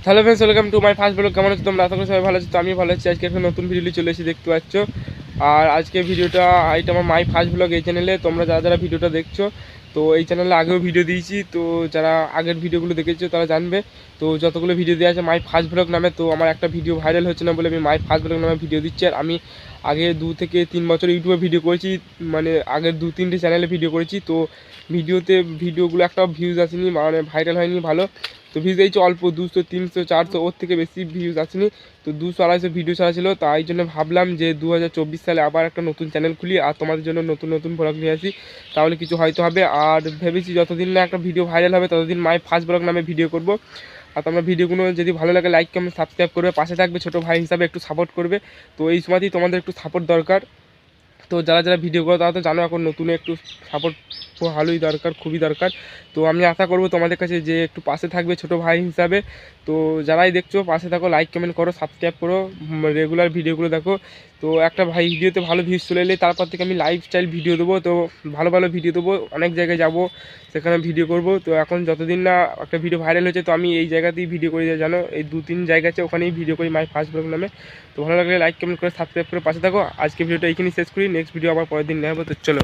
Hello friends, welcome to my first blog. কেমন আছো তোমরা? আশা করি সবাই ভালো আছো। তো আমি ভালো আছি। আজকে একটা নতুন ভিডিও চলে এসেছি, দেখতে পাচ্ছ। আর আজকে ভিডিওটা এটা আমার মাই ফার্স্ট ব্লগ। এই চ্যানেলে তোমরা যারা যারা ভিডিওটা দেখছো, তো এই চ্যানেলে আগেও ভিডিও দিয়েছি। তো যারা আগের ভিডিওগুলো দেখেছো তারা জানবে। তো যতগুলো ভিডিও দেওয়া আছে মাই ফার্স্ট ব্লগ নামে, তো আমার একটা ভিডিও ভাইরাল হচ্ছে না বলে আমি মাই ফার্স্ট ব্লগ নামে ভিডিও দিচ্ছি। আর আমি আগে 2 থেকে 3 বছর ইউটিউবে ভিডিও করেছি, মানে আগের 2-3টে চ্যানেলে ভিডিও করেছি। তো ভিডিওগুলো একটা ভিউজ আসেনি, মানে ভাইরাল হয়নি ভালো। তো ভিউজ দিয়েছি অল্প, 200, 300, 400, ওর থেকে বেশি ভিউজ আসেনি। তো 200-250 ভিডিও ছাড়া ছিল। তাই জন্য ভাবলাম যে 2024 সালে আবার একটা নতুন চ্যানেল খুলি আর তোমাদের জন্য নতুন নতুন ব্লগ নিয়ে আসি, তাহলে কিছু হয়তো হবে। আর ভেবেছি যতদিন না একটা ভিডিও ভাইরাল হবে ততদিন মাই ফার্স্ট ব্লগ নামে ভিডিও করব। আর তোমরা ভিডিওগুলো যদি ভালো লাগে লাইক কমেন্ট সাবস্ক্রাইব করবে, পাশে থাকবে, ছোটো ভাই হিসাবে একটু সাপোর্ট করবে। তো এই সময়তেই তোমাদের একটু সাপোর্ট দরকার। তো যারা যারা ভিডিও করো তারা তো জানো এখন নতুন একটু সাপোর্ট ভালোই দরকার, খুবই দরকার। তো আমি আশা করব তোমাদের কাছে যে একটু পাশে থাকবে ছোটো ভাই হিসাবে। তো যারাই দেখছো পাশে থাকো, লাইক কমেন্ট করো, সাবস্ক্রাইব করো, রেগুলার ভিডিওগুলো দেখো। তো একটা ভাই ভিডিওতে ভালো ভিউজ চলে এলে তারপর থেকে আমি লাইফস্টাইল ভিডিও দেবো। তো ভালো ভালো ভিডিও দেবো, অনেক জায়গায় যাব, সেখানে ভিডিও করব। তো এখন যতদিন না একটা ভিডিও ভাইরাল হয়েছে, তো আমি এই জায়গাতেই ভিডিও করি, জানো এই 2-3 জায়গা আছে, ওখানেই ভিডিও করি মাই ফার্স্ট ব্লগ নামে। তো ভালো লাগলে লাইক কমেন্ট করে সাবস্ক্রাইব করে পাশে থাকো। আজকে ভিডিওটা এইখানেই শেষ করি, নেক্সট ভিডিও আবার পরের দিন নেব। তো চলো।